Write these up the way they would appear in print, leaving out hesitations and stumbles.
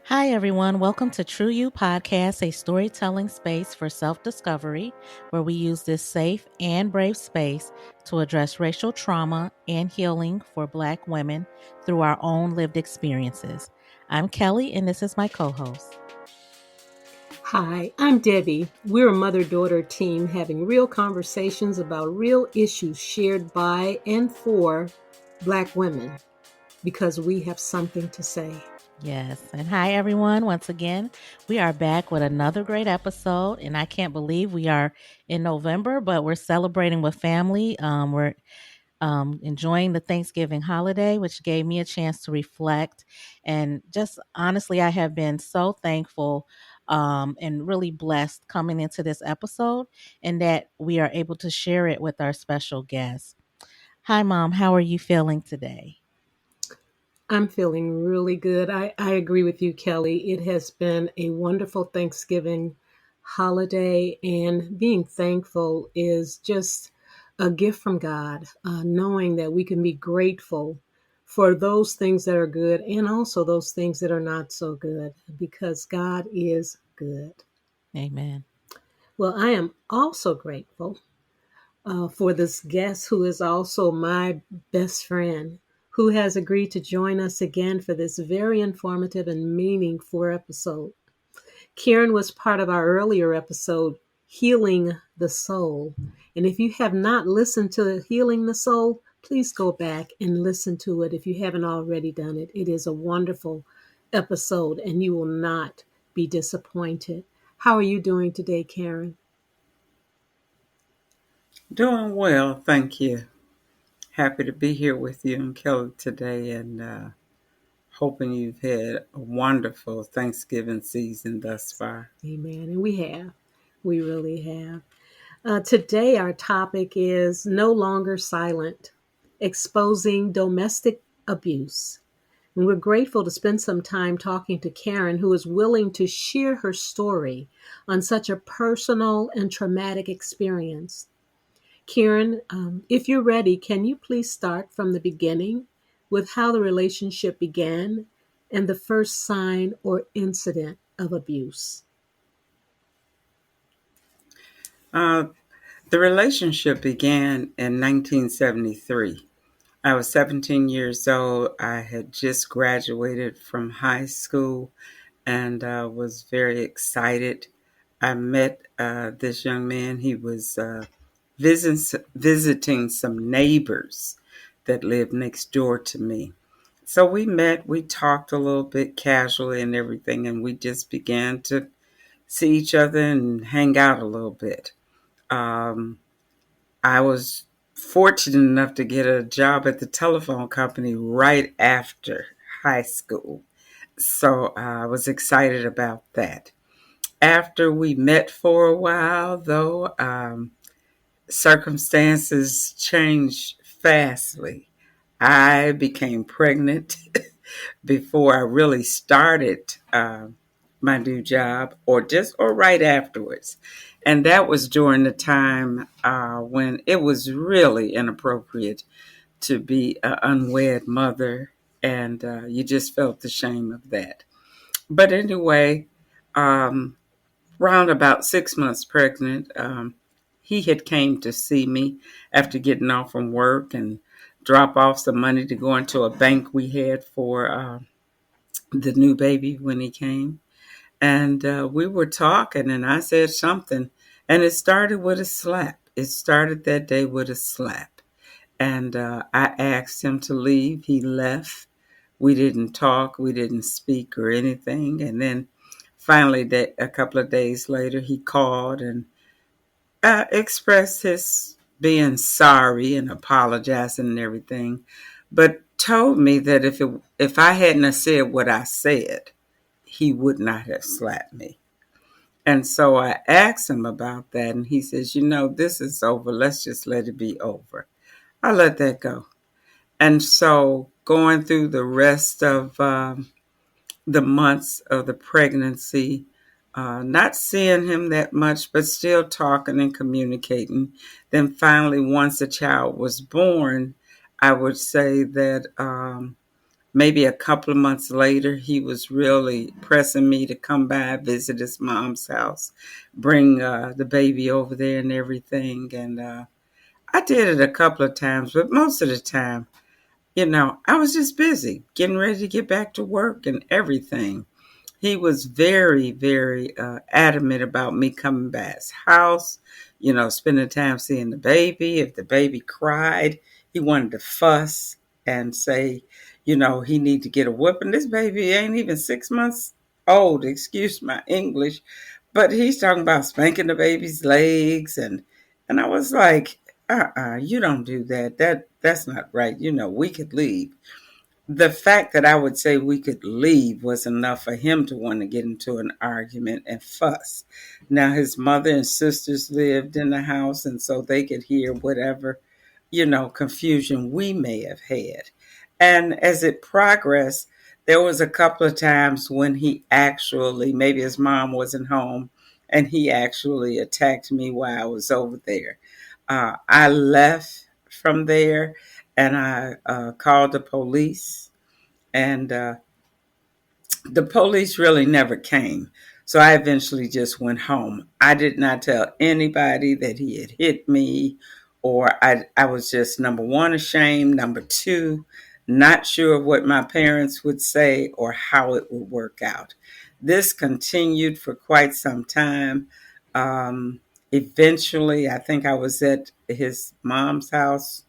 Hi, everyone. Welcome to True You Podcast, a storytelling space for self discovery, where we use this safe and brave space to address racial trauma and healing for Black women through our own lived experiences. I'm Kelly, and this is my co host. Hi, I'm Debbie. We're a mother daughter team having real conversations about real issues shared by and for Black women because we have something to say. Yes. And hi, everyone. Once again, we are back with another great episode. And I can't believe we are in November, but we're celebrating with family. We're enjoying the Thanksgiving holiday, which gave me a chance to reflect. And just honestly, I have been so thankful and really blessed coming into this episode and that we are able to share it with our special guests. Hi, Mom. How are you feeling today? I'm feeling really good. I agree with you, Kelly. It has been a wonderful Thanksgiving holiday, and being thankful is just a gift from God, knowing that we can be grateful for those things that are good and also those things that are not so good because God is good. Amen. Well, I am also grateful for this guest who is also my best friend, who has agreed to join us again for this very informative and meaningful episode. Karen was part of our earlier episode, Healing the Soul. And if you have not listened to Healing the Soul, please go back and listen to it if you haven't already done it. It is a wonderful episode and you will not be disappointed. How are you doing today, Karen? Doing well, thank you. Happy to be here with you and Kelly today, and hoping you've had a wonderful Thanksgiving season thus far. Amen. And we have. We really have. Today, our topic is No Longer Silent, Exposing Domestic Abuse. And we're grateful to spend some time talking to Karen, who is willing to share her story on such a personal and traumatic experience. Karen, if you're ready, can you please start from the beginning with how the relationship began and the first sign or incident of abuse? Uh, the relationship began in 1973. I was 17 years old. I had just graduated from high school and was very excited. I met this young man. He was visiting some neighbors that lived next door to me. So we met, we talked a little bit casually and everything, and we just began to see each other and hang out a little bit. Um, I was fortunate enough to get a job at the telephone company right after high school. So I was excited about that. After we met for a while, though, circumstances changed fastly. I became pregnant before I really started my new job, or right afterwards, and that was during the time when it was really inappropriate to be an unwed mother, and you just felt the shame of that. But anyway, um, round about 6 months pregnant, he had came to see me after getting off from work and drop off some money to go into a bank we had for the new baby when he came. And we were talking, and I said something, and it started with a slap. It started that day with a slap. And I asked him to leave. He left. We didn't talk, we didn't speak or anything. And then finally, a couple of days later, he called and expressed his being sorry and apologizing and everything, but told me that if I hadn't have said what I said, he would not have slapped me. And so I asked him about that, and he says, this is over. Let's just let it be over. I let that go. And so going through the rest of the months of the pregnancy, not seeing him that much, but still talking and communicating. Then finally, once the child was born, I would say that maybe a couple of months later, he was really pressing me to come by, visit his mom's house, bring the baby over there and everything. And I did it a couple of times, but most of the time, I was just busy getting ready to get back to work and everything. He was very, very adamant about me coming by his house, spending time seeing the baby. If the baby cried, he wanted to fuss and say, he need to get a whooping. This baby ain't even 6 months old, excuse my English, but he's talking about spanking the baby's legs. And I was like, you don't do that. That's not right. We could leave. The fact that I would say we could leave was enough for him to want to get into an argument and fuss. Now, his mother and sisters lived in the house, and so they could hear whatever, confusion we may have had. And as it progressed, there was a couple of times when he actually, maybe his mom wasn't home, and he actually attacked me while I was over there. I left from there and I called the police, and the police really never came. So I eventually just went home. I did not tell anybody that he had hit me, or I was just, number one, ashamed. Number two, not sure of what my parents would say or how it would work out. This continued for quite some time. Eventually, I think I was at his mom's house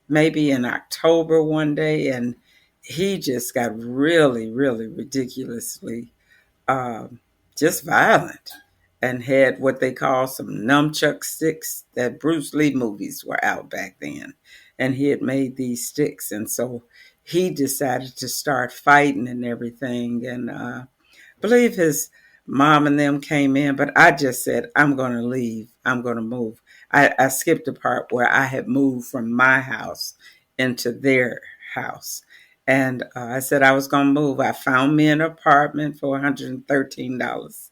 maybe in October one day, and he just got really, really ridiculously um, just violent and had what they call some nunchuck sticks. That Bruce Lee movies were out back then. And he had made these sticks. And so he decided to start fighting and everything. And believe his mom and them came in, but I just said, I'm going to leave. I'm going to move. I skipped the part where I had moved from my house into their house. And I said I was going to move. I found me an apartment for $113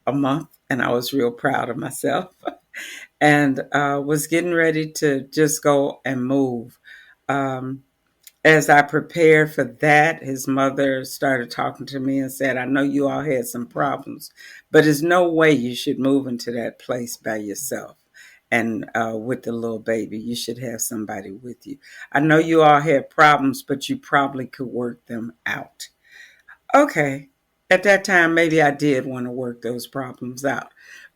a month, and I was real proud of myself and was getting ready to just go and move. Um, as I prepared for that, his mother started talking to me and said, I know you all had some problems, but there's no way you should move into that place by yourself. And with the little baby, you should have somebody with you. I know you all had problems, but you probably could work them out. Okay. At that time, maybe I did want to work those problems out.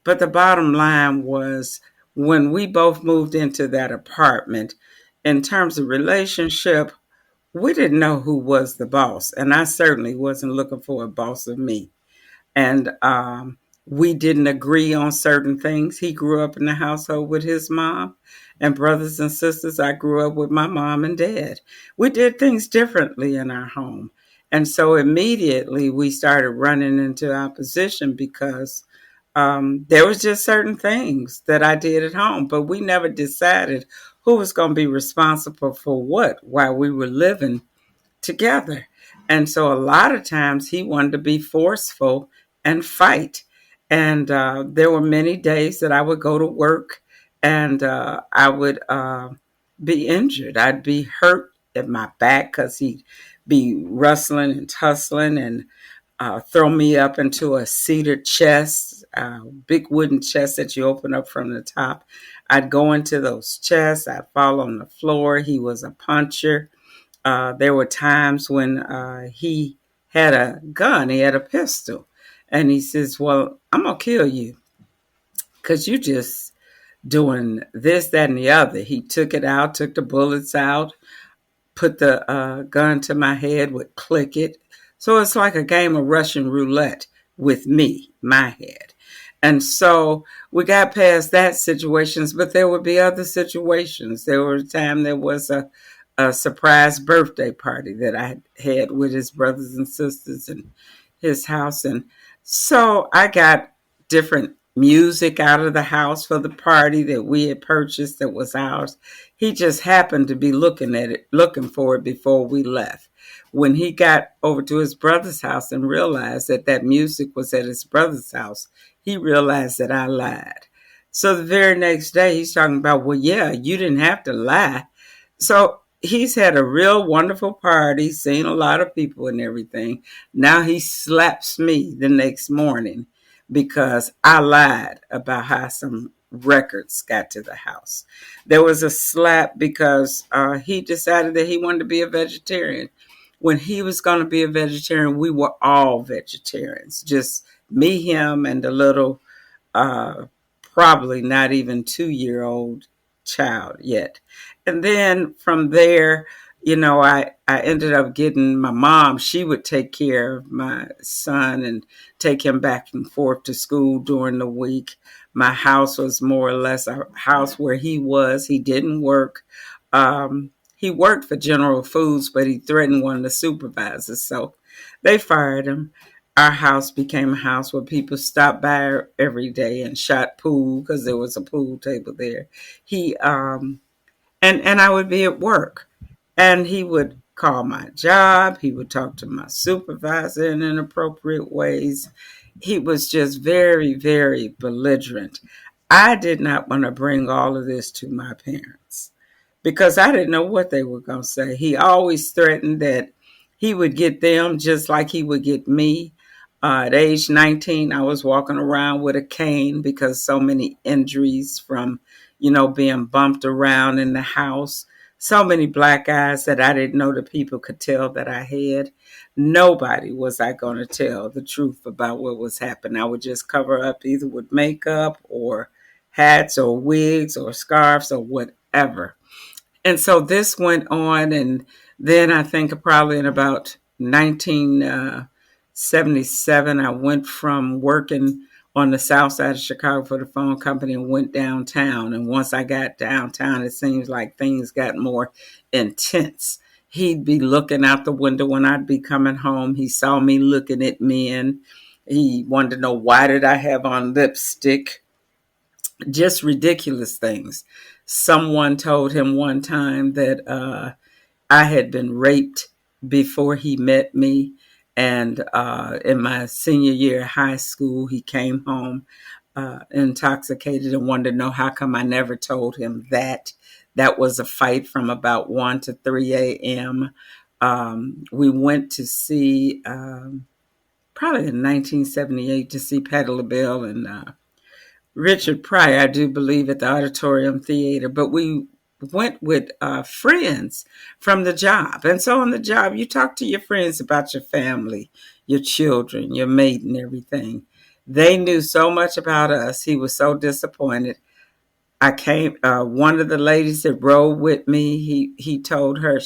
But the bottom line was when we both moved into that apartment, in terms of relationship, we didn't know who was the boss, and I certainly wasn't looking for a boss of me. And we didn't agree on certain things. He grew up in the household with his mom and brothers and sisters. I grew up with my mom and dad. We did things differently in our home. And so immediately we started running into opposition because there was just certain things that I did at home, but we never decided who was going to be responsible for what while we were living together. And so a lot of times he wanted to be forceful and fight. And there were many days that I would go to work and I would be injured. I'd be hurt at my back because he'd be rustling and tussling and throw me up into a cedar chest, big wooden chest that you open up from the top. I'd go into those chests. I'd fall on the floor. He was a puncher. There were times when he had a gun. He had a pistol. And he says, well, I'm going to kill you because you just doing this, that, and the other. He took it out, took the bullets out, put the gun to my head, would click it. So it's like a game of Russian roulette with me, my head. And so we got past that situations, but there would be other situations. There was a time there was a surprise birthday party that I had with his brothers and sisters in his house. And so I got different music out of the house for the party that we had purchased that was ours. He just happened to be looking at it, looking for it before we left. When he got over to his brother's house and realized that that music was at his brother's house, he realized that I lied. So the very next day, he's talking about, well, yeah, you didn't have to lie. So he's had a real wonderful party, seen a lot of people and everything. Now he slaps me the next morning because I lied about how some records got to the house. There was a slap because he decided that he wanted to be a vegetarian. When he was going to be a vegetarian, we were all vegetarians, just me, him, and the little uh, probably not even 2 year old child yet. And then from there, I ended up getting my mom. She would take care of my son and take him back and forth to school during the week. My house was more or less a house where he was. He didn't work. He worked for General Foods, but he threatened one of the supervisors. So they fired him. Our house became a house where people stopped by every day and shot pool because there was a pool table there. He and I would be at work, and he would call my job. He would talk to my supervisor in inappropriate ways. He was just very, very belligerent. I did not want to bring all of this to my parents because I didn't know what they were going to say. He always threatened that he would get them just like he would get me. At age 19, I was walking around with a cane because so many injuries from, being bumped around in the house. So many black eyes that I didn't know the people could tell that I had. Nobody was I going to tell the truth about what was happening. I would just cover up either with makeup or hats or wigs or scarves or whatever. And so this went on, and then I think probably in about 1977, I went from working on the south side of Chicago for the phone company and went downtown. And once I got downtown, it seems like things got more intense. He'd be looking out the window when I'd be coming home. He saw me looking at men. He wanted to know why did I have on lipstick, just ridiculous things. Someone told him one time that I had been raped before he met me. And in my senior year of high school, he came home intoxicated and wanted to know how come I never told him that. That was a fight from about 1 to 3 a.m. We went to see, probably in 1978, to see Patti LaBelle and Richard Pryor, I do believe, at the Auditorium Theater. But we went with friends from the job. And so on the job, you talk to your friends about your family, your children, your mate, and everything. They knew so much about us. He was so disappointed. I came. One of the ladies that rode with me, he told her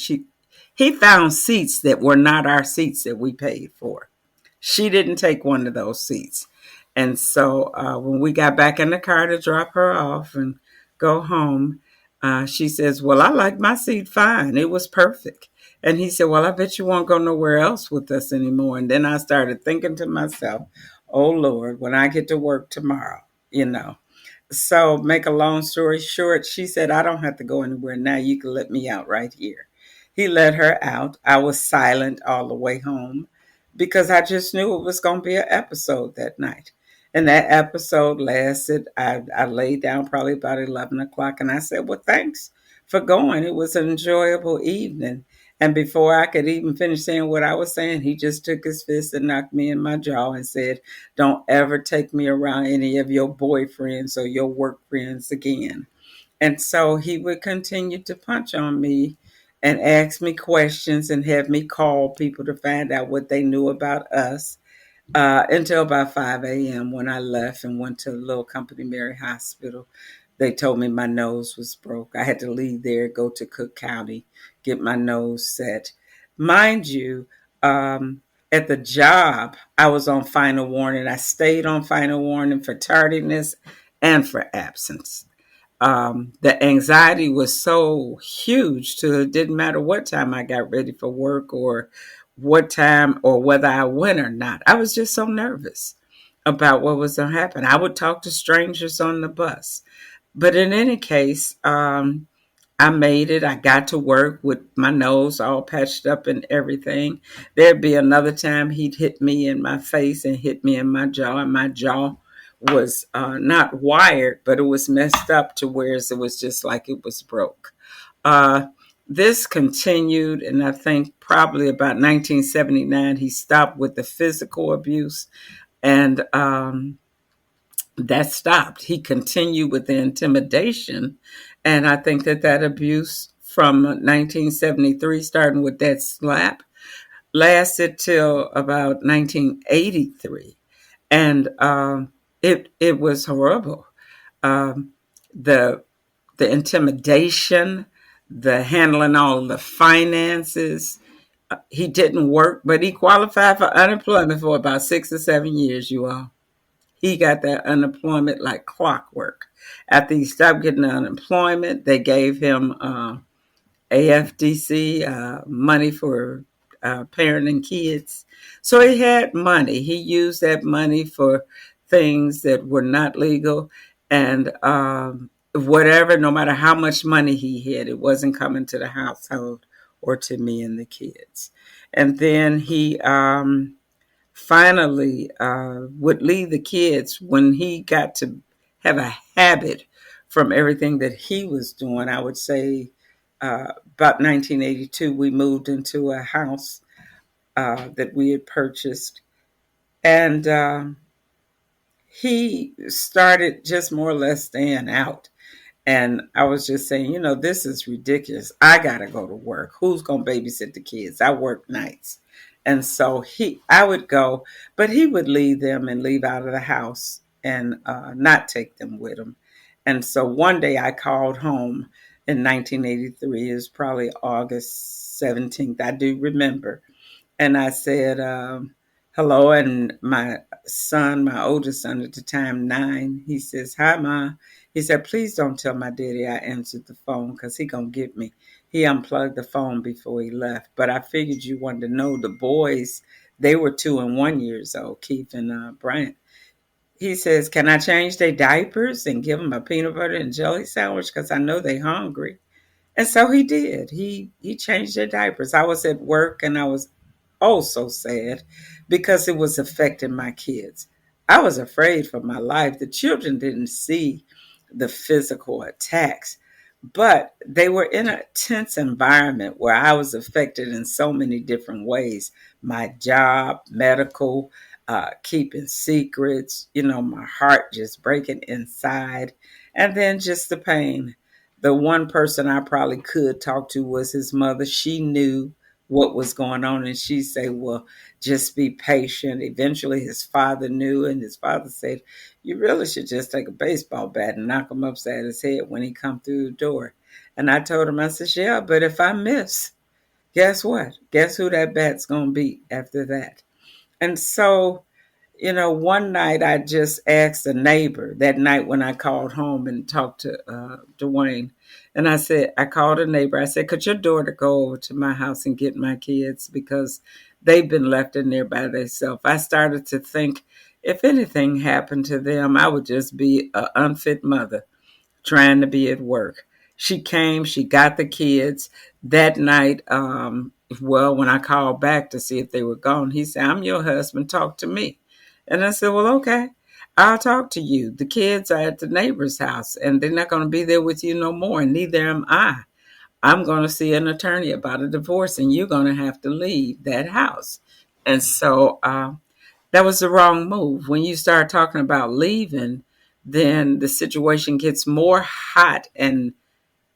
he found seats that were not our seats that we paid for. She didn't take one of those seats. And so when we got back in the car to drop her off and go home, she says, well, I like my seat fine. It was perfect. And he said, well, I bet you won't go nowhere else with us anymore. And then I started thinking to myself, oh, Lord, when I get to work tomorrow, you know. So make a long story short, she said, I don't have to go anywhere now. You can let me out right here. He let her out. I was silent all the way home because I just knew it was going to be an episode that night. And that episode lasted, I laid down probably about 11 o'clock and I said, well, thanks for going. It was an enjoyable evening. And before I could even finish saying what I was saying, he just took his fist and knocked me in my jaw and said, don't ever take me around any of your boyfriends or your work friends again. And so he would continue to punch on me and ask me questions and have me call people to find out what they knew about us until about 5 a.m. when I left and went to the little Company Mary Hospital. They told me my nose was broke. I had to leave there, go to Cook County, get my nose set. Mind you, at the job, I was on final warning. I stayed on final warning for tardiness and for absence. The anxiety was so huge to it didn't matter what time I got ready for work or what time or whether I went or not. I was just so nervous about what was going to happen. I would talk to strangers on the bus. But in any case, I made it. I got to work with my nose all patched up and everything. There'd be another time he'd hit me in my face and hit me in my jaw, and my jaw was not wired, but it was messed up to where it was just like it was broke. Uh, this continued, and I think probably about 1979 he stopped with the physical abuse, and that stopped. He continued with the intimidation, and I think that abuse from 1973, starting with that slap, lasted till about 1983, and it was horrible. Um, the the intimidation, the handling all the finances. He didn't work, but he qualified for unemployment for about 6 or 7 years. You all, he got that unemployment like clockwork. After he stopped getting unemployment, they gave him AFDC, money for parenting kids. So he had money. He used that money for things that were not legal. And whatever, no matter how much money he had, it wasn't coming to the household or to me and the kids. And then he finally would leave the kids when he got to have a habit from everything that he was doing. I would say about 1982, we moved into a house that we had purchased, and he started just more or less staying out. And I was just saying, this is ridiculous. I got to go to work. Who's going to babysit the kids? I work nights. And so I would go, but he would leave them and leave out of the house and not take them with him. And so one day I called home in 1983. It was probably August 17th. I do remember. And I said, hello. And my son, my oldest son at the time, 9, he says, hi, Ma. He said, please don't tell my daddy I answered the phone because he going to get me. He unplugged the phone before he left. But I figured you wanted to know the boys, they were 2 and 1 years old, Keith and Bryant. He says, can I change their diapers and give them a peanut butter and jelly sandwich because I know they're hungry? And so he did. He changed their diapers. I was at work and I was so sad because it was affecting my kids. I was afraid for my life. The children didn't see the physical attacks, but they were in a tense environment where I was affected in so many different ways. My job, medical, keeping secrets, my heart just breaking inside. And then just the pain. The one person I probably could talk to was his mother. She knew what was going on, and she said, well, just be patient. Eventually his father knew, and his father said, you really should just take a baseball bat and knock him upside his head when he come through the door. And I told him, I said, yeah, but if I miss, guess what? Guess who that bat's gonna be after that? And so, one night I just asked a neighbor that night when I called home and talked to Dwayne. And I called a neighbor. I said, could your daughter go over to my house and get my kids? Because they've been left in there by themselves. I started to think if anything happened to them, I would just be an unfit mother trying to be at work. She came, she got the kids that night. When I called back to see if they were gone, he said, I'm your husband, talk to me. And I said, well, okay, I'll talk to you. The kids are at the neighbor's house and they're not going to be there with you no more. And neither am I. I'm going to see an attorney about a divorce and you're going to have to leave that house. And so that was the wrong move. When you start talking about leaving, then the situation gets more hot and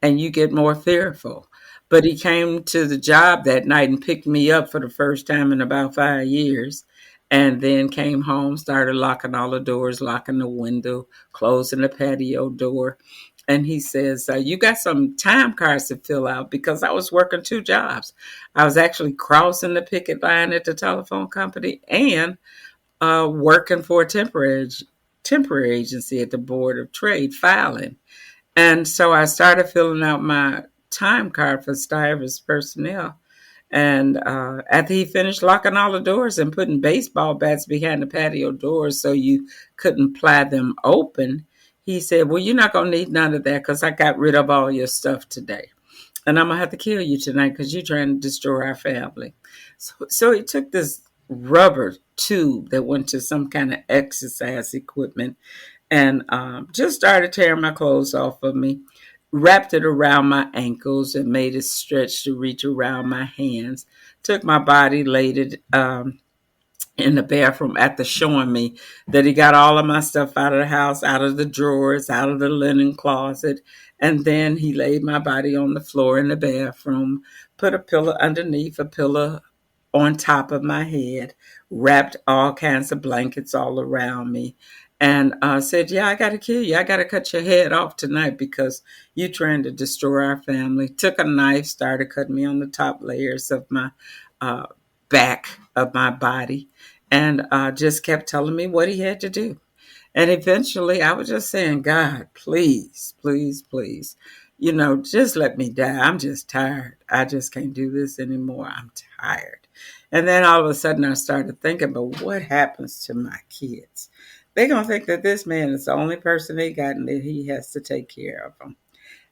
you get more fearful. But he came to the job that night and picked me up for the first time in about 5 years, and then came home, started locking all the doors, locking the window, closing the patio door. And he says, you got some time cards to fill out, because I was working 2 jobs. I was actually crossing the picket line at the telephone company and working for a temporary agency at the Board of Trade, filing. And so I started filling out my time card for Stivers personnel. And after he finished locking all the doors and putting baseball bats behind the patio doors so you couldn't pry them open, he said, well, you're not going to need none of that because I got rid of all your stuff today. And I'm going to have to kill you tonight because you're trying to destroy our family. So he took this rubber tube that went to some kind of exercise equipment and just started tearing my clothes off of me, wrapped it around my ankles and made it stretch to reach around my hands. Took my body, laid it in the bathroom after showing me that he got all of my stuff out of the house, out of the drawers, out of the linen closet. And then he laid my body on the floor in the bathroom, put a pillow underneath, a pillow on top of my head, wrapped all kinds of blankets all around me, and said, yeah, I got to kill you. I got to cut your head off tonight because you're trying to destroy our family. Took a knife, started cutting me on the top layers of my uh, back of my body, and just kept telling me what he had to do. And eventually I was just saying, God, please, please, please, just let me die. I'm just tired. I just can't do this anymore. I'm tired. And then all of a sudden I started thinking, but what happens to my kids? They're going to think that this man is the only person they got and that he has to take care of them.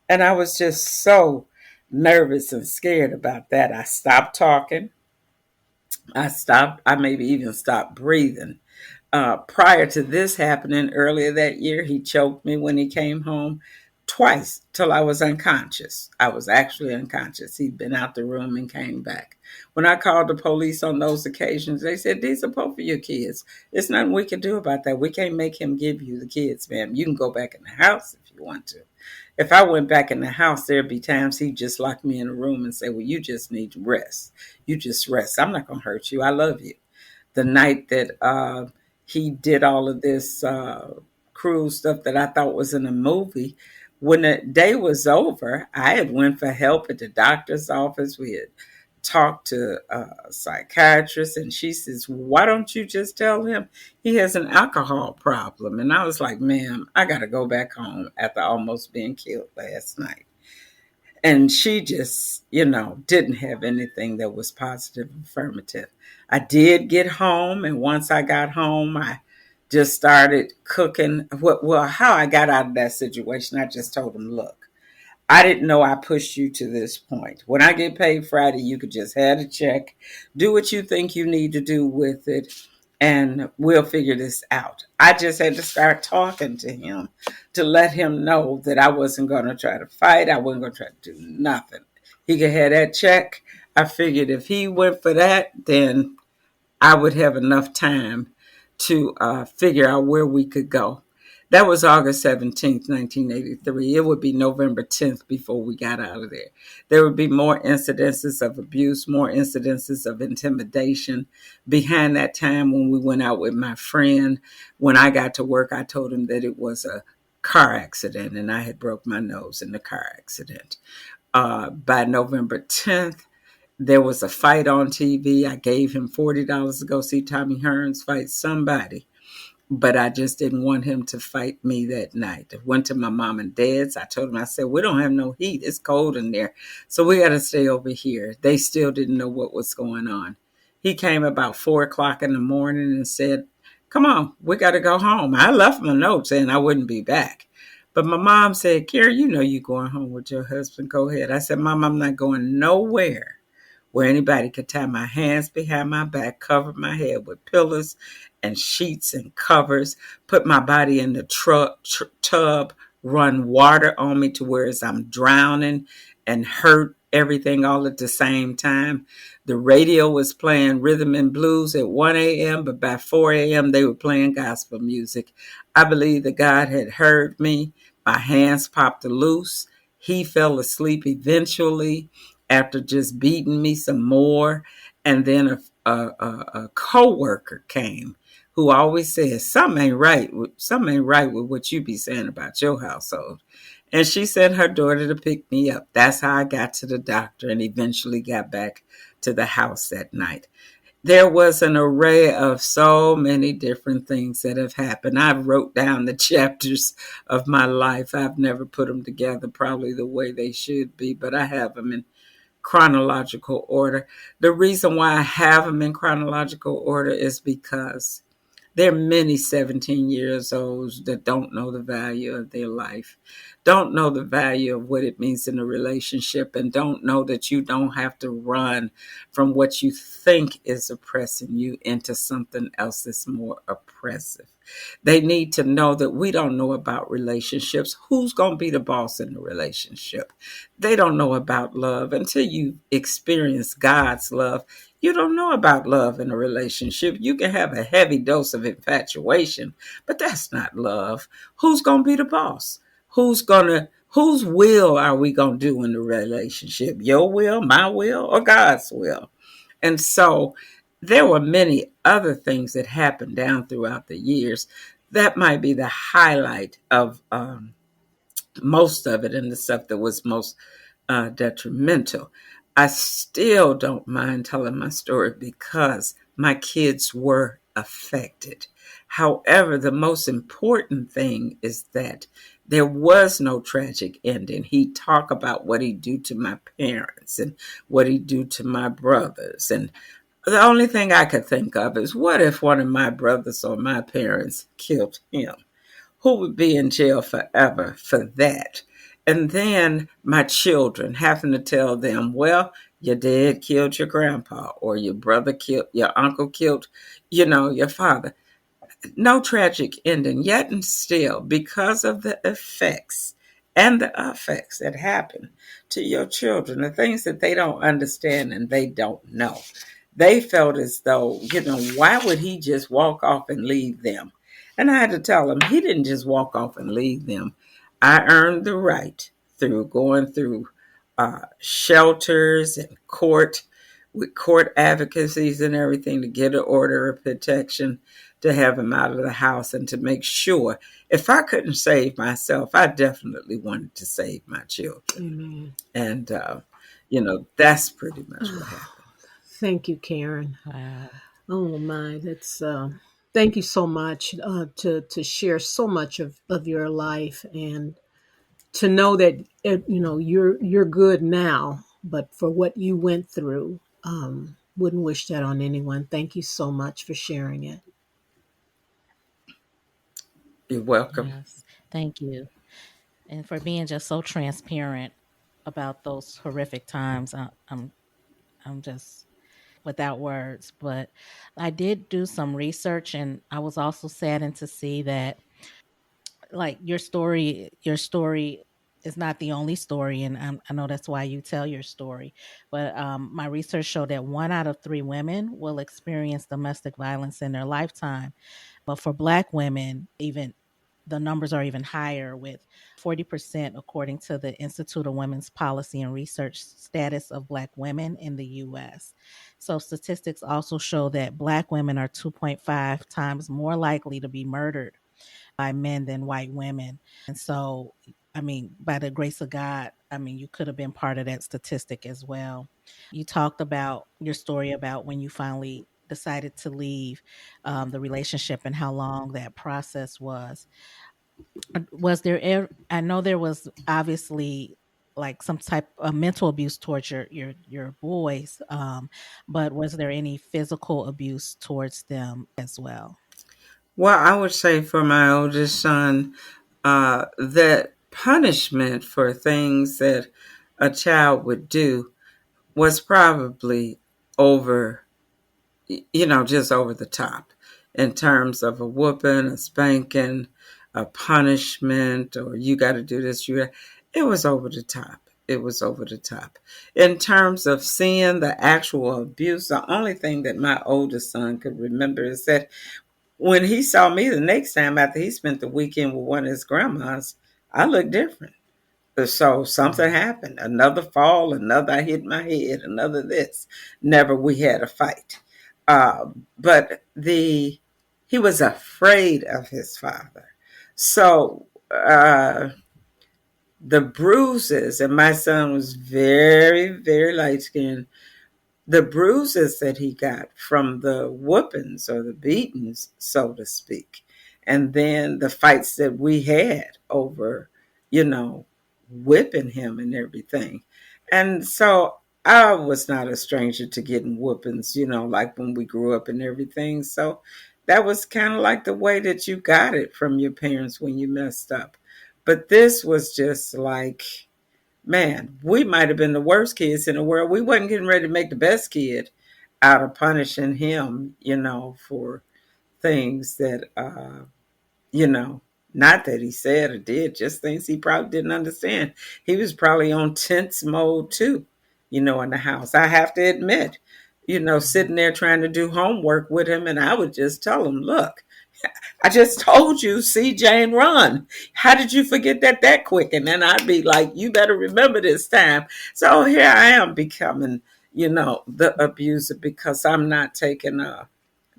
And I was just so nervous and scared about that. I stopped talking. I maybe even stopped breathing. Prior to this happening earlier that year, he choked me when he came home twice till I was unconscious. I was actually unconscious. He'd been out the room and came back. When I called the police on those occasions, they said, these are both of your kids. There's nothing we can do about that. We can't make him give you the kids, ma'am. You can go back in the house if you want to. If I went back in the house, there'd be times he'd just lock me in a room and say, well, you just need to rest. You just rest. I'm not going to hurt you. I love you. The night that he did all of this cruel stuff that I thought was in a movie, when the day was over, I had went for help at the doctor's office. We had talked to a psychiatrist, and she says, why don't you just tell him he has an alcohol problem? And I was like, ma'am, I got to go back home after almost being killed last night. And she just, didn't have anything that was positive, affirmative. I did get home, and once I got home, I just started cooking. Well, how I got out of that situation, I just told him, look, I didn't know I pushed you to this point. When I get paid Friday, you could just have a check, do what you think you need to do with it, and we'll figure this out. I just had to start talking to him to let him know that I wasn't going to try to fight. I wasn't going to try to do nothing. He could have that check. I figured if he went for that, then I would have enough time to figure out where we could go. That was August 17th, 1983. It would be November 10th before we got out of there. There would be more incidences of abuse, more incidences of intimidation. Behind that time when we went out with my friend, when I got to work, I told him that it was a car accident and I had broke my nose in the car accident. By November 10th, there was a fight on TV. I gave him $40 to go see Tommy Hearns fight somebody, but I just didn't want him to fight me that night. I went to my mom and dad's. I told them, I said, we don't have no heat. It's cold in there. So we got to stay over here. They still didn't know what was going on. He came about 4:00 in the morning and said, come on, we got to go home. I left my note saying I wouldn't be back. But my mom said, Carrie, you're going home with your husband. Go ahead. I said, Mom, I'm not going nowhere where anybody could tie my hands behind my back, cover my head with pillows and sheets and covers, put my body in the tub, run water on me to where I'm drowning and hurt everything all at the same time. The radio was playing rhythm and blues at 1 a.m., but by 4 a.m. they were playing gospel music. I believe that God had heard me. My hands popped loose. He fell asleep eventually after just beating me some more. And then a co-worker came who always says, something ain't right with what you be saying about your household. And she sent her daughter to pick me up. That's how I got to the doctor and eventually got back to the house that night. There was an array of so many different things that have happened. I've wrote down the chapters of my life. I've never put them together probably the way they should be, but I have them in chronological order. The reason why I have them in chronological order is because there are many 17 years olds that don't know the value of their life. don't know the value of what it means in a relationship, and don't know that you don't have to run from what you think is oppressing you into something else that's more oppressive. They need to know that we don't know about relationships. Who's going to be the boss in the relationship? They don't know about love until you experience God's love. You don't know about love in a relationship. You can have a heavy dose of infatuation, but that's not love. Who's going to be the boss? Whose will are we going to do in the relationship? Your will, my will, or God's will? And so there were many other things that happened down throughout the years. That might be the highlight of most of it, and the stuff that was most detrimental. I still don't mind telling my story because my kids were affected. However, the most important thing is that there was no tragic ending. He talked about what he do to my parents and what he do to my brothers. And the only thing I could think of is, what if one of my brothers or my parents killed him? Who would be in jail forever for that? And then my children having to tell them, well, your dad killed your grandpa, or your brother killed, your uncle killed, your father. No tragic ending, yet and still, because of the effects and the effects that happen to your children, the things that they don't understand and they don't know. They felt as though, why would he just walk off and leave them? And I had to tell him, he didn't just walk off and leave them. I earned the right through going through shelters and with court advocacies and everything, to get an order of protection to have him out of the house, and to make sure, if I couldn't save myself, I definitely wanted to save my children. And, that's pretty much what happened. Thank you, Karen. Wow. Oh my, that's thank you so much to share so much of your life, and to know that you're good now, but for what you went through, wouldn't wish that on anyone. Thank you so much for sharing it. You're welcome. Yes. Thank you. And for being just so transparent about those horrific times. I'm just without words. But I did do some research, and I was also saddened to see that, like, your story is not the only story, and I know that's why you tell your story. But my research showed that 1 out of 3 women will experience domestic violence in their lifetime. But for Black women, even the numbers are even higher, with 40%, according to the Institute of Women's Policy and Research, status of Black women in the US. So statistics also show that Black women are 2.5 times more likely to be murdered by men than white women. And so, I mean, by the grace of God, I mean, you could have been part of that statistic as well. You talked about your story about when you finally decided to leave the relationship, and how long that process was. Was there I know there was obviously like some type of mental abuse towards your boys, but was there any physical abuse towards them as well? Well, I would say for my oldest son, that punishment for things that a child would do was probably over, just over the top, in terms of a whooping, a spanking, a punishment, or you got to do this, it was over the top. It was over the top. In terms of seeing the actual abuse, the only thing that my oldest son could remember is that when he saw me the next time after he spent the weekend with one of his grandmas, I looked different. So something happened. Another fall, another I hit my head, another this. Never we had a fight. But he was afraid of his father. So the bruises, and my son was very, very light skinned, the bruises that he got from the whoopings or the beatings, so to speak, and then the fights that we had over, you know, whipping him and everything. And so I was not a stranger to getting whoopings, like when we grew up and everything. So that was kind of like the way that you got it from your parents when you messed up. But this was just like, man, we might have been the worst kids in the world. We wasn't getting ready to make the best kid out of punishing him, for things that, you know, not that he said or did, just things he probably didn't understand. He was probably on tense mode too, in the house. I have to admit, sitting there trying to do homework with him, and I would just tell him, look, I just told you, see Jane run. How did you forget that quick? And then I'd be like, you better remember this time. So here I am becoming, the abuser because I'm not taking a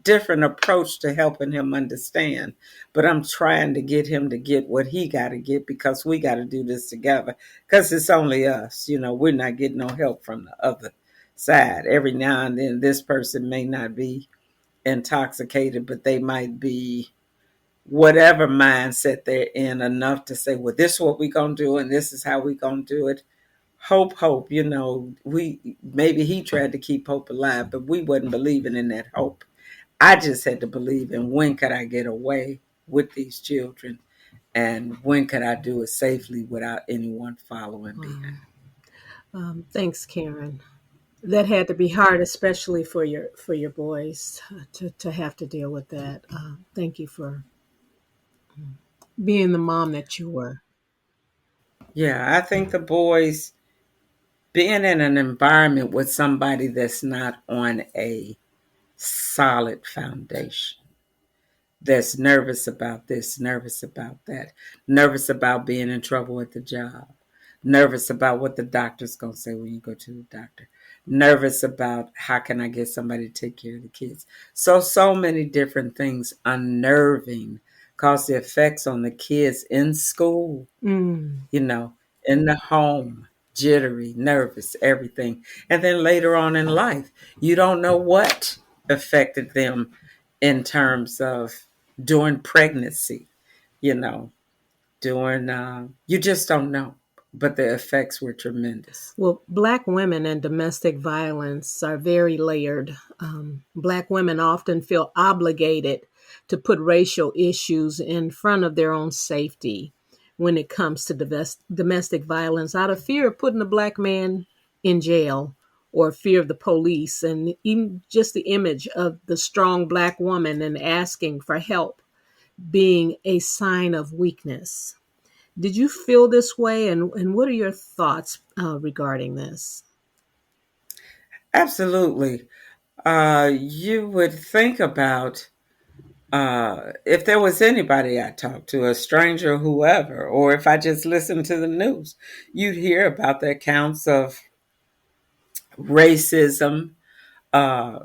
different approach to helping him understand. But I'm trying to get him to get what he got to get because we got to do this together because it's only us. We're not getting no help from the other side. Every now and then, this person may not be intoxicated, but they might be whatever mindset they're in enough to say, well, this is what we're going to do and this is how we're going to do it. Hope, we maybe he tried to keep hope alive, but we wasn't believing in that hope. I just had to believe in when could I get away with these children and when could I do it safely without anyone following behind. Thanks, Karen. That had to be hard, especially for your boys to have to deal with that. Thank you for being the mom that you were. Yeah, I think the boys being in an environment with somebody that's not on a solid foundation, that's nervous about this, nervous about that, nervous about being in trouble at the job, nervous about what the doctor's going to say when you go to the doctor, nervous about how can I get somebody to take care of the kids. So many different things unnerving cause the effects on the kids in school, Mm. In the home, jittery, nervous, everything. And then later on in life, you don't know what affected them in terms of during pregnancy, you know, you just don't know. But the effects were tremendous. Well, Black women and domestic violence are very layered. Black women often feel obligated to put racial issues in front of their own safety when it comes to domestic violence out of fear of putting a Black man in jail or fear of the police, and even just the image of the strong Black woman and asking for help being a sign of weakness. Did you feel this way, and what are your thoughts regarding this? Absolutely. You would think about if there was anybody I talked to, a stranger, whoever, or if I just listened to the news, you'd hear about the accounts of racism, uh,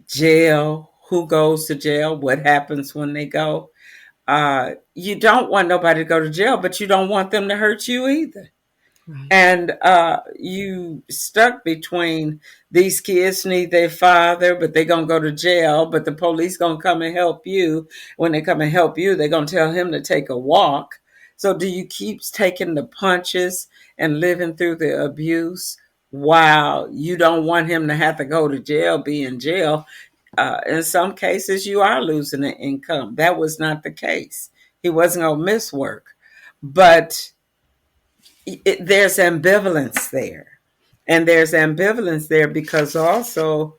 jail, who goes to jail, what happens when they go. You don't want nobody to go to jail, but you don't want them to hurt you either. Right. And you stuck between these kids need their father, but they're going to go to jail, but the police going to come and help you. When they come and help you, they're going to tell him to take a walk. So do you keep taking the punches and living through the abuse while you don't want him to have to go to jail, be in jail? In some cases, you are losing an income. That was not the case. He wasn't going to miss work. But there's ambivalence there. And there's ambivalence there because also,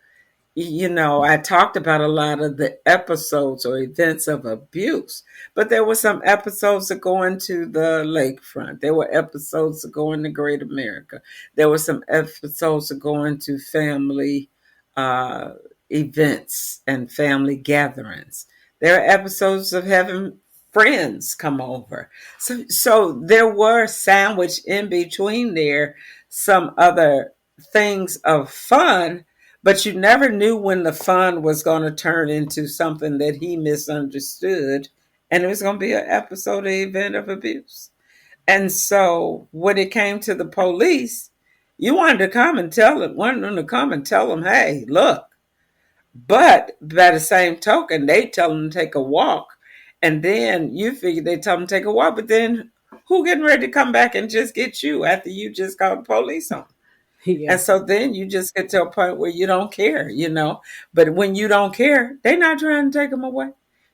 I talked about a lot of the episodes or events of abuse, but there were some episodes that go into the lakefront. There were episodes that go into Great America. There were some episodes that go into family events and family gatherings. There are episodes of having friends come over. So there were sandwiched in between there some other things of fun, but you never knew when the fun was going to turn into something that he misunderstood, and it was going to be an episode, an event of abuse. And so when it came to the police, you wanted to come and tell them, wanted them to come and tell them, hey, look. But by the same token, they tell them to take a walk. And then you figure they tell them to take a walk, but then who getting ready to come back and just get you after you just called the police on? Yeah. And so then you just get to a point where you don't care, But when you don't care, they're not trying to take them away.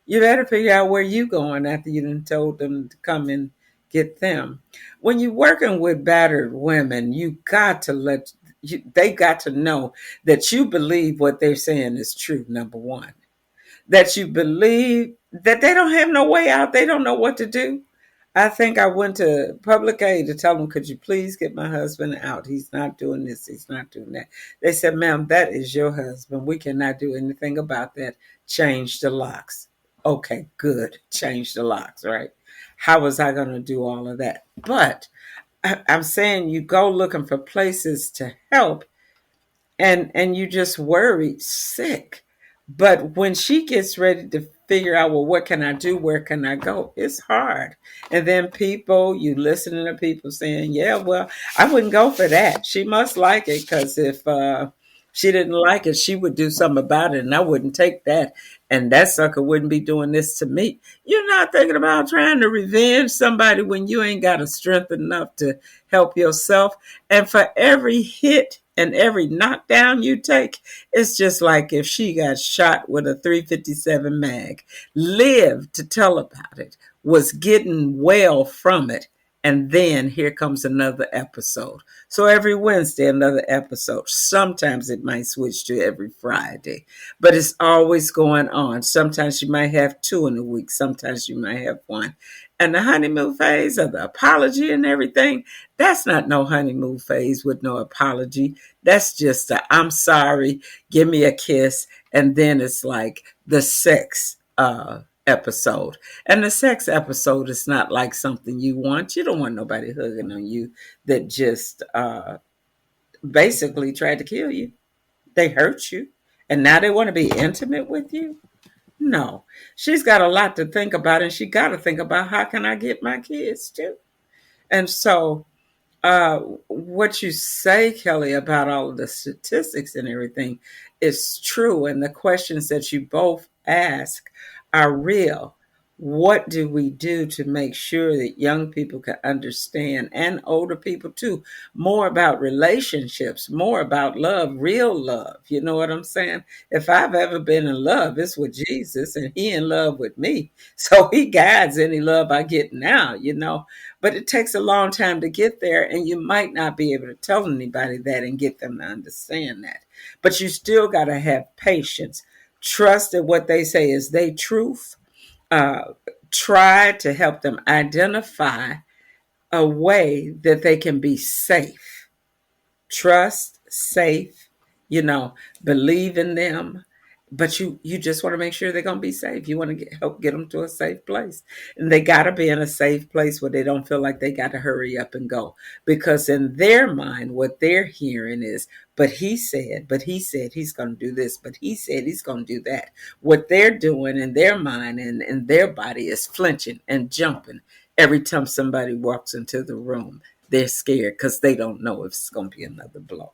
You better figure out where you going after you done told them to come and get them. When you're working with battered women, you got to they got to know that you believe what they're saying is true, number one. That you believe that they don't have no way out, they don't know what to do. I think I went to public aid to tell them, could you please get my husband out? He's not doing this, he's not doing that. They said, ma'am, that is your husband. We cannot do anything about that. Change the locks. Okay, good. Change the locks, right? How was I going to do all of that? But I'm saying you go looking for places to help, and you just worried sick. But when she gets ready to figure out, well, what can I do, where can I go, it's hard. And then people, you listening to people saying, yeah, well, I wouldn't go for that, she must like it, because if she didn't like it, she would do something about it, and I wouldn't take that, and that sucker wouldn't be doing this to me. You're not thinking about trying to revenge somebody when you ain't got a strength enough to help yourself. And for every hit and every knockdown you take, it's just like if she got shot with a 357 mag, lived to tell about it, was getting well from it, and then here comes another episode. So every Wednesday, another episode. Sometimes it might switch to every Friday, but it's always going on. Sometimes you might have two in a week, sometimes you might have one. And the honeymoon phase of the apology and everything, that's not no honeymoon phase with no apology. That's just a I'm sorry, give me a kiss, and then it's like the sex episode. And the sex episode is not like something you want. You don't want nobody hugging on you that just basically tried to kill you. They hurt you, and now they want to be intimate with you. No, she's got a lot to think about, and she got to think about, how can I get my kids too? And so what you say, Kelly, about all of the statistics and everything is true. And the questions that you both ask are real. What do we do to make sure that young people can understand, and older people too, more about relationships, more about love, real love? You know what I'm saying? If I've ever been in love, it's with Jesus, and he in love with me. So he guides any love I get now, you know. But it takes a long time to get there, and you might not be able to tell anybody that and get them to understand that. But you still got to have patience. Trust that what they say is their truth. Uh, Try to help them identify a way that they can be safe. Trust, safe, you know, believe in them. But you just want to make sure they're going to be safe. You want to help get them to a safe place. And they got to be in a safe place where they don't feel like they got to hurry up and go. Because in their mind, what they're hearing is, but he said he's going to do this, but he said he's going to do that. What they're doing in their mind and in their body is flinching and jumping every time somebody walks into the room. They're scared because they don't know if it's going to be another blow.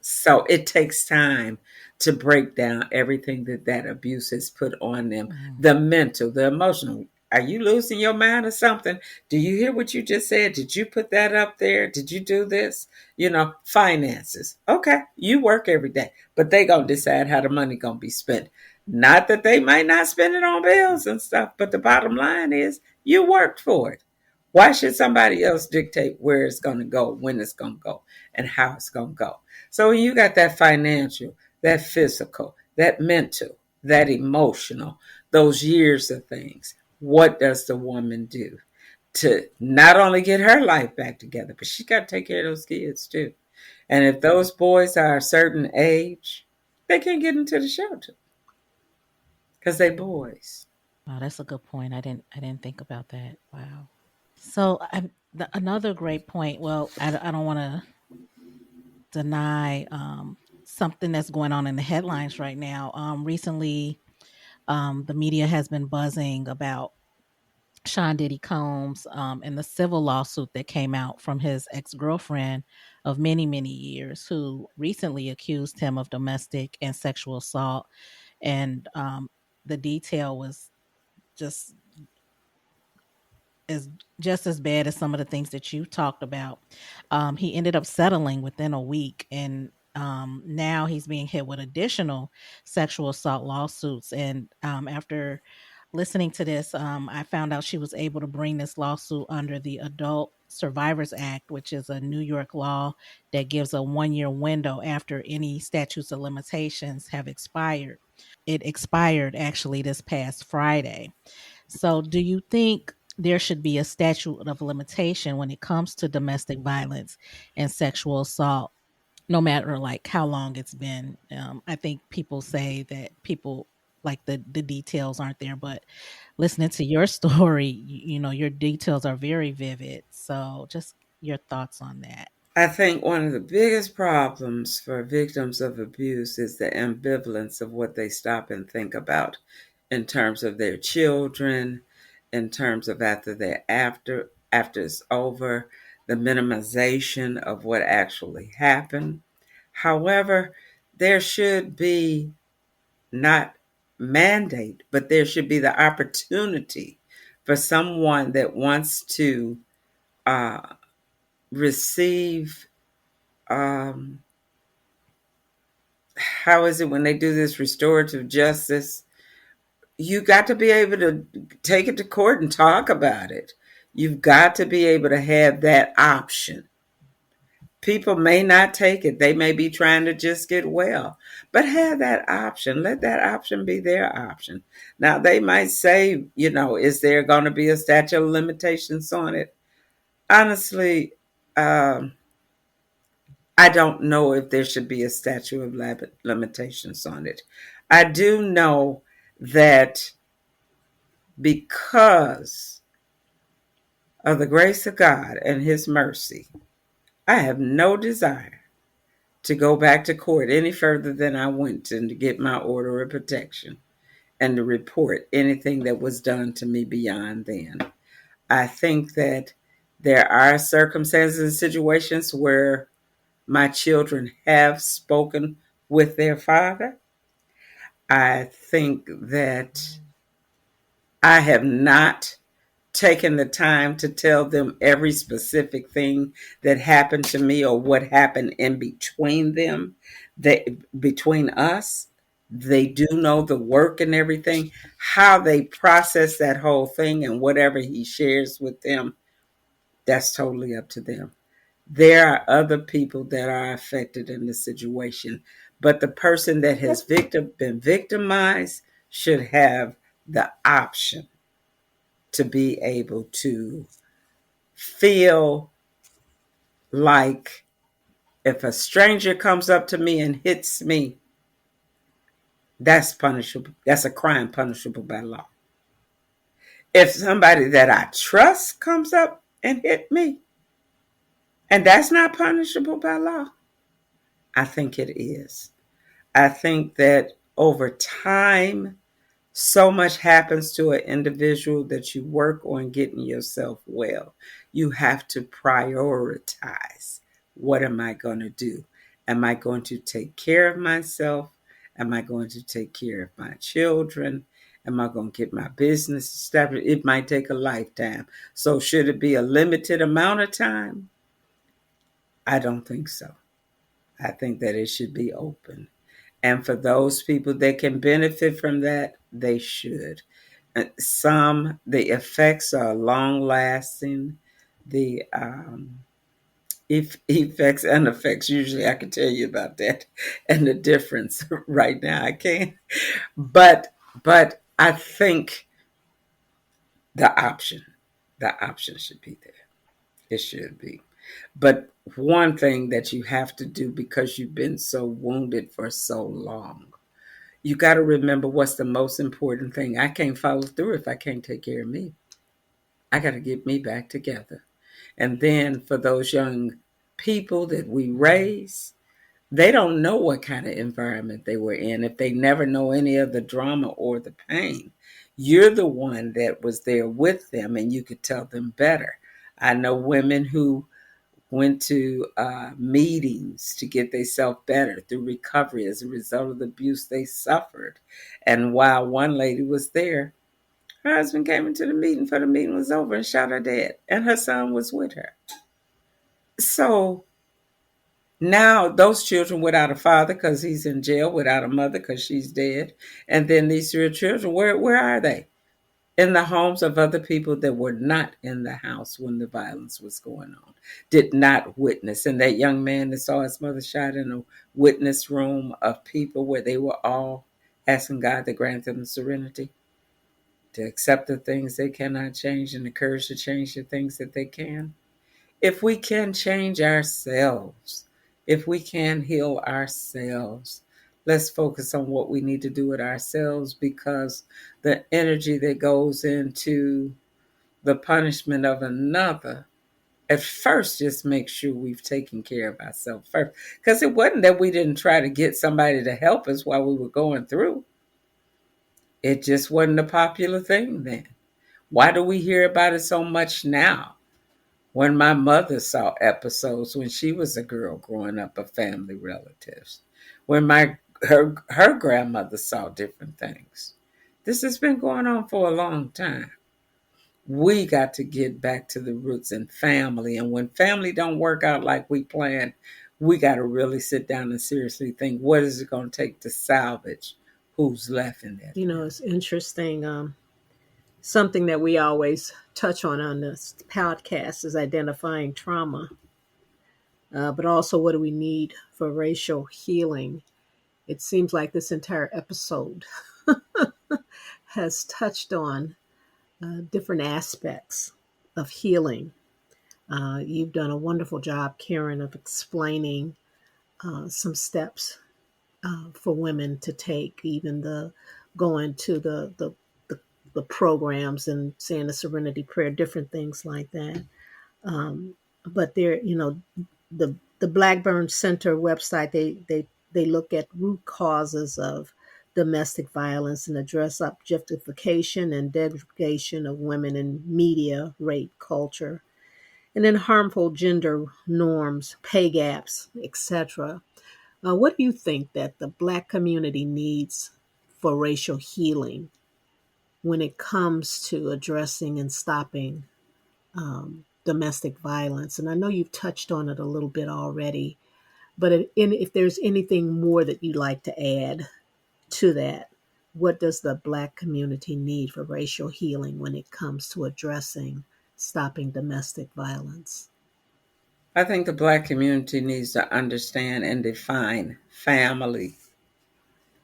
So it takes time to break down everything that abuse has put on them, Mm. the mental, the emotional. Are you losing your mind or something? Do you hear what you just said? Did you put that up there? Did you do this? You know, finances. Okay, you work every day, but they gonna decide how the money gonna be spent. Not that they might not spend it on bills and stuff, but the bottom line is you worked for it. Why should somebody else dictate where it's gonna go, when it's gonna go, and how it's gonna go? So when you got that financial, that physical, that mental, that emotional, those years of things, what does the woman do to not only get her life back together, but she got to take care of those kids too? And if those boys are a certain age, they can't get into the shelter because they boys. Wow, that's a good point. I didn't think about that. Wow. So another great point. Well, I don't want to deny something that's going on in the headlines right now. Recently, the media has been buzzing about Sean Diddy Combs and the civil lawsuit that came out from his ex girlfriend of many, many years, who recently accused him of domestic and sexual assault. And the detail was just is just as bad as some of the things that you talked about. He ended up settling within a week, and now he's being hit with additional sexual assault lawsuits. And after listening to this, I found out she was able to bring this lawsuit under the Adult Survivors Act, which is a New York law that gives a 1 year window after any statutes of limitations have expired. It expired actually this past Friday. So, do you think there should be a statute of limitation when it comes to domestic violence and sexual assault, no matter like how long it's been? I think people say that people like the details aren't there, but listening to your story, your details are very vivid. So, just your thoughts on that. I think one of the biggest problems for victims of abuse is the ambivalence of what they stop and think about in terms of their children, in terms of after it's over, the minimization of what actually happened. However, there should be not mandate, but there should be the opportunity for someone that wants to uh, receive, um, how is it when they do this restorative justice? You got to be able to take it to court and talk about it. You've got to be able to have that option. People may not take it. They may be trying to just get well, but have that option. Let that option be their option. Now, they might say, is there going to be a statute of limitations on it? Honestly, um, I don't know if there should be a statute of limitations on it. I do know that because of the grace of God and His mercy, I have no desire to go back to court any further than I went to get my order of protection and to report anything that was done to me beyond then. I think that there are circumstances and situations where my children have spoken with their father. I think that I have not taken the time to tell them every specific thing that happened to me or what happened in between them, between us. They do know the work and everything, how they process that whole thing, and whatever he shares with them, that's totally up to them. There are other people that are affected in the situation, but the person that has been victimized should have the option to be able to feel like if a stranger comes up to me and hits me, that's punishable. That's a crime punishable by law. If somebody that I trust comes up and hit me, and that's not punishable by law, I think it is. I think that over time, so much happens to an individual that you work on getting yourself well. You have to prioritize. What am I going to do? Am I going to take care of myself? Am I going to take care of my children? Am I going to get my business established? It might take a lifetime. So, should it be a limited amount of time? I don't think so. I think that it should be open. And for those people that can benefit from that, they should. The effects are long lasting. The effects and effects, usually I can tell you about that and the difference. Right now I can't. But I think the option, the option should be there. It should be. But one thing that you have to do because you've been so wounded for so long, you got to remember what's the most important thing. I can't follow through if I can't take care of me. I got to get me back together. And then for those young people that we raise, they don't know what kind of environment they were in if they never know any of the drama or the pain. You're the one that was there with them and you could tell them better. I know women who went to meetings to get themselves better through recovery as a result of the abuse they suffered. And while one lady was there, her husband came into the meeting for the meeting was over and shot her dead. And her son was with her. So now those children without a father because he's in jail, without a mother because she's dead. And then these three children, where are they? in the homes of other people that were not in the house when the violence was going on, did not witness. And that young man that saw his mother shot in a witness room of people where they were all asking God to grant them the serenity to accept the things they cannot change and the courage to change the things that they can. If we can change ourselves, if we can heal ourselves, let's focus on what we need to do with ourselves, because the energy that goes into the punishment of another, at first, just make sure we've taken care of ourselves first. Because it wasn't that we didn't try to get somebody to help us while we were going through. It just wasn't a popular thing then. Why do we hear about it so much now? When my mother saw episodes when she was a girl growing up of family relatives, when her grandmother saw different things. This has been going on for a long time. We got to get back to the roots and family. And when family don't work out like we planned, we got to really sit down and seriously think, what is it going to take to salvage who's left in that You know, family? it's interesting. Something that we always touch on this podcast is identifying trauma, but also what do we need for racial healing. It seems like this entire episode has touched on different aspects of healing. You've done a wonderful job, Karen, of explaining some steps for women to take, even the going to the programs and saying the Serenity Prayer, different things like that. But there, you know, the Blackburn Center website, they look at root causes of domestic violence and address objectification and degradation of women in media, rape, culture, and then harmful gender norms, pay gaps, etc. What do you think that the Black community needs for racial healing when it comes to addressing and stopping domestic violence? And I know you've touched on it a little bit already, but if there's anything more that you'd like to add to that, what does the Black community need for racial healing when it comes to addressing stopping domestic violence? I think the Black community needs to understand and define family.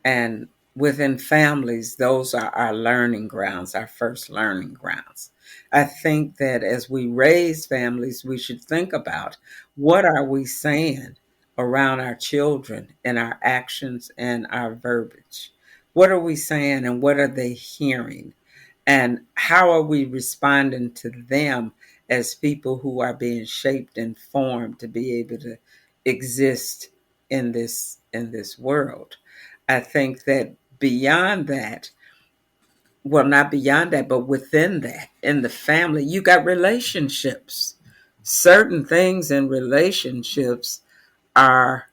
And within families, those are our learning grounds, our first learning grounds. I think that as we raise families, we should think about what are we saying around our children and our actions and our verbiage. What are we saying and what are they hearing? And how are we responding to them as people who are being shaped and formed to be able to exist in this world? I think that beyond that, well, not beyond that, but within that, in the family, you got relationships. Certain things in relationships are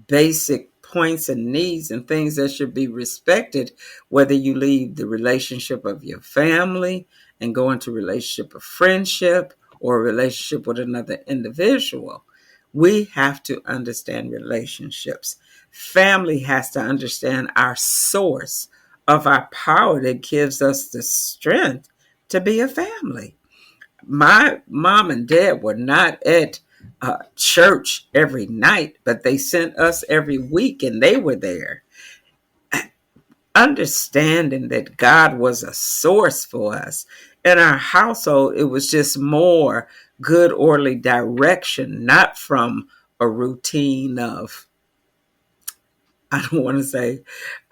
basic points and needs and things that should be respected, whether you leave the relationship of your family and go into a relationship of friendship or a relationship with another individual. We have to understand relationships. Family has to understand our source of our power that gives us the strength to be a family. My mom and dad were not at church every night, but they sent us every week and they were there. Understanding that God was a source for us. In our household, it was just more good, orderly direction, not from a routine of, I don't want to say,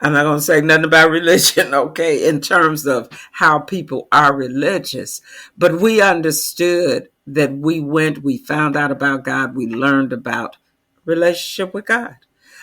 I'm not going to say nothing about religion, okay, in terms of how people are religious. But we understood that we found out about God, we learned about relationship with God.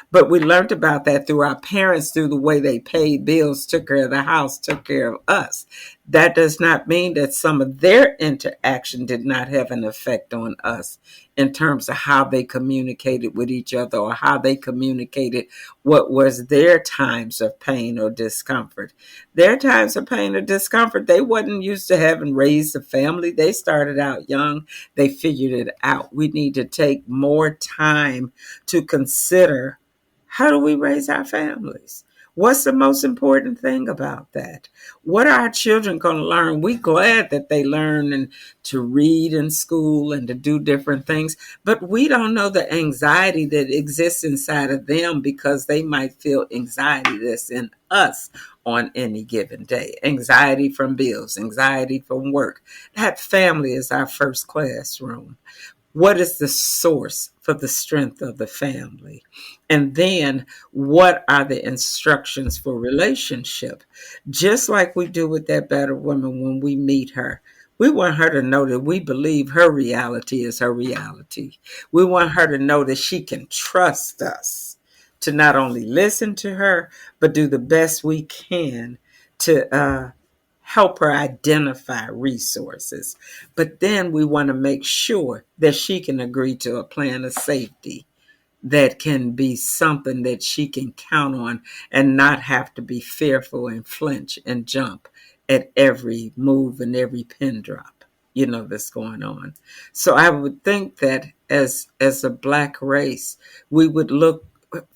But we learned about that through our parents, through the way they paid bills, took care of the house, took care of us. That does not mean that some of their interaction did not have an effect on us in terms of how they communicated with each other or how they communicated what was their times of pain or discomfort. Their times of pain or discomfort, they wasn't used to having raised a family. They started out young. They figured it out. We need to take more time to consider, how do we raise our families? What's the most important thing about that? What are our children going to learn? We glad that they learn and to read in school and to do different things, but we don't know the anxiety that exists inside of them because they might feel anxiety that's in us on any given day. Anxiety from bills, anxiety from work. That family is our first classroom. What is the source for the strength of the family? And then what are the instructions for relationship? Just like we do with that battered woman when we meet her. We want her to know that we believe her reality is her reality. We want her to know that she can trust us to not only listen to her, but do the best we can to help her identify resources. But then we want to make sure that she can agree to a plan of safety that can be something that she can count on and not have to be fearful and flinch and jump at every move and every pin drop, that's going on. So I would think that as a black race, we would look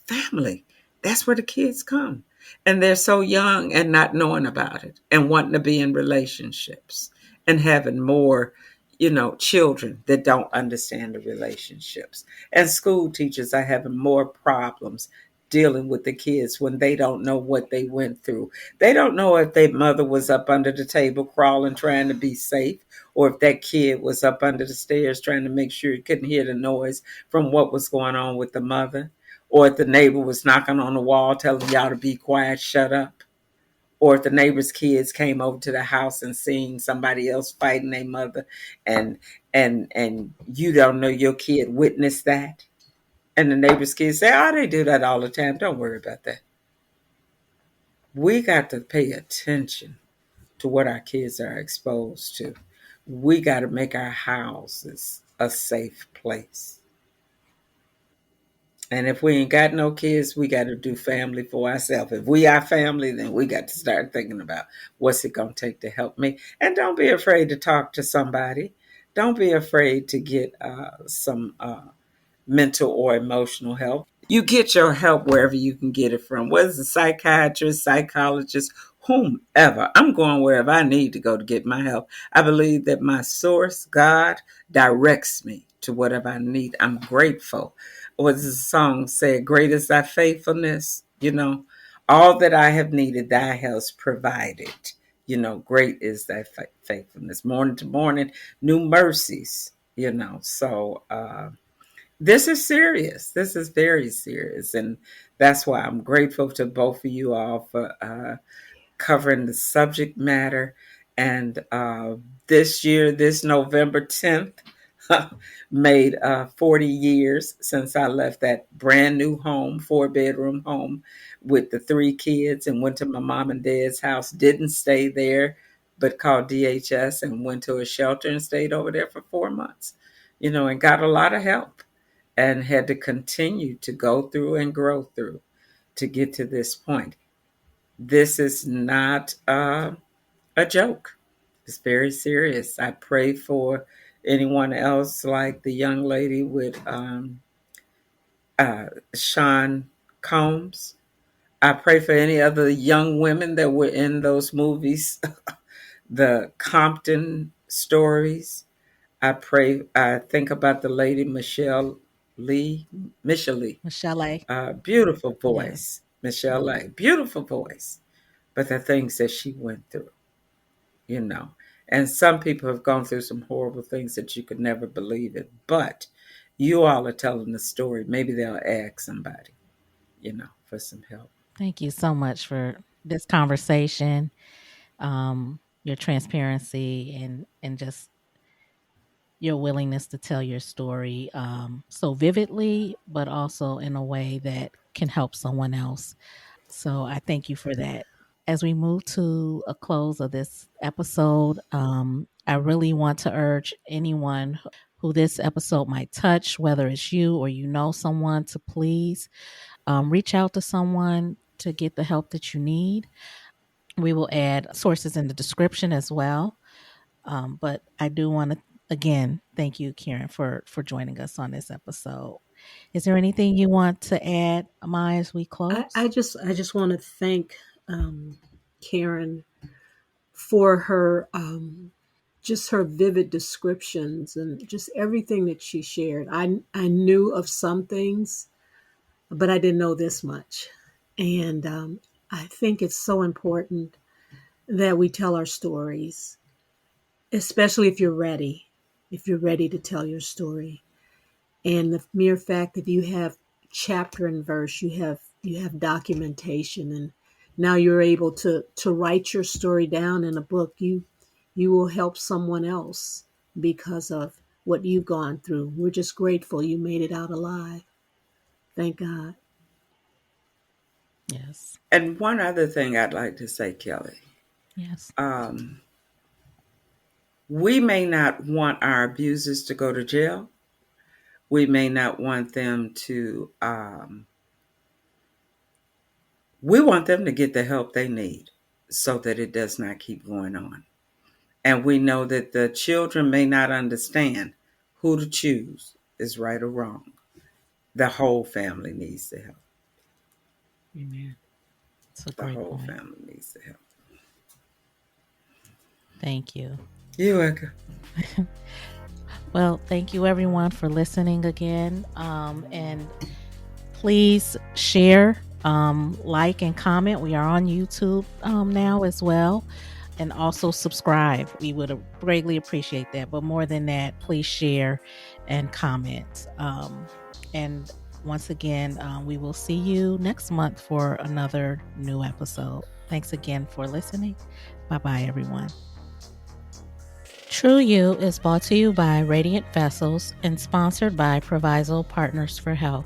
family. That's where the kids come. And they're so young and not knowing about it and wanting to be in relationships and having more, children that don't understand the relationships. And school teachers are having more problems dealing with the kids when they don't know what they went through. They don't know if their mother was up under the table crawling, trying to be safe, or if that kid was up under the stairs trying to make sure he couldn't hear the noise from what was going on with the mother, or if the neighbor was knocking on the wall telling y'all to be quiet, shut up, or if the neighbor's kids came over to the house and seen somebody else fighting their mother, and and you don't know your kid witnessed that, and the neighbor's kids say, "Oh, they do that all the time. Don't worry about that." We got to pay attention to what our kids are exposed to. We got to make our houses a safe place. And if we ain't got no kids, we got to do family for ourselves. If we are family, then we got to start thinking about what's it going to take to help me. And don't be afraid to talk to somebody. Don't be afraid to get some mental or emotional help. You get your help wherever you can get it from, whether it's a psychiatrist, psychologist, whomever. I'm going wherever I need to go to get my help. I believe that my source, God, directs me to whatever I need. I'm grateful. What does the song say? Great is thy faithfulness. All that I have needed, thy has provided. Great is thy faithfulness. Morning to morning, new mercies. So this is serious. This is very serious. And that's why I'm grateful to both of you all for covering the subject matter. And this year, this November 10th, made 40 years since I left that brand new home, 4-bedroom home with the 3 kids, and went to my mom and dad's house. Didn't stay there, but called DHS and went to a shelter and stayed over there for 4 months, and got a lot of help and had to continue to go through and grow through to get to this point. This is not a joke. It's very serious. I pray for anyone else like the young lady with Sean Combs. I pray for any other young women that were in those movies, the Compton stories. I think about the lady Michelle Lee, Michelle. beautiful Yes. voice, Michelle Lee, beautiful voice, but the things that she went through, you know. And some people have gone through some horrible things that you could never believe it. But you all are telling the story. Maybe they'll ask somebody, for some help. Thank you so much for this conversation, your transparency, and just your willingness to tell your story so vividly, but also in a way that can help someone else. So I thank you for that. As we move to a close of this episode, I really want to urge anyone who this episode might touch, whether it's you or you know someone, to please reach out to someone to get the help that you need. We will add sources in the description as well. But I do want to again thank you, Karen, for joining us on this episode. Is there anything you want to add, Amaya, as we I, close? I just want to thank Karen for her just her vivid descriptions and just everything that she shared. I knew of some things, but I didn't know this much, and I think it's so important that we tell our stories, especially if you're ready. If you're ready to tell your story, and the mere fact that you have chapter and verse, you have documentation, and now you're able to write your story down in a book. You will help someone else because of what you've gone through. We're just grateful you made it out alive. Thank God. Yes. And one other thing I'd like to say, Kelly, Yes. um, we may not want our abusers to go to jail. We may not want them to, we want them to get the help they need so that it does not keep going on. And we know that the children may not understand who to choose is right or wrong. The whole family needs the help. Amen. It's a The great whole point. family needs the help. Thank you. You're welcome. Well, thank you everyone for listening again. And please share, like, and comment. We are on YouTube now as well. And also subscribe. We would greatly appreciate that. But more than that, please share and comment. And once again, we will see you next month for another new episode. Thanks again for listening. Bye-bye, everyone. True You is brought to you by Radiant Vessels and sponsored by Proviso Partners for Health.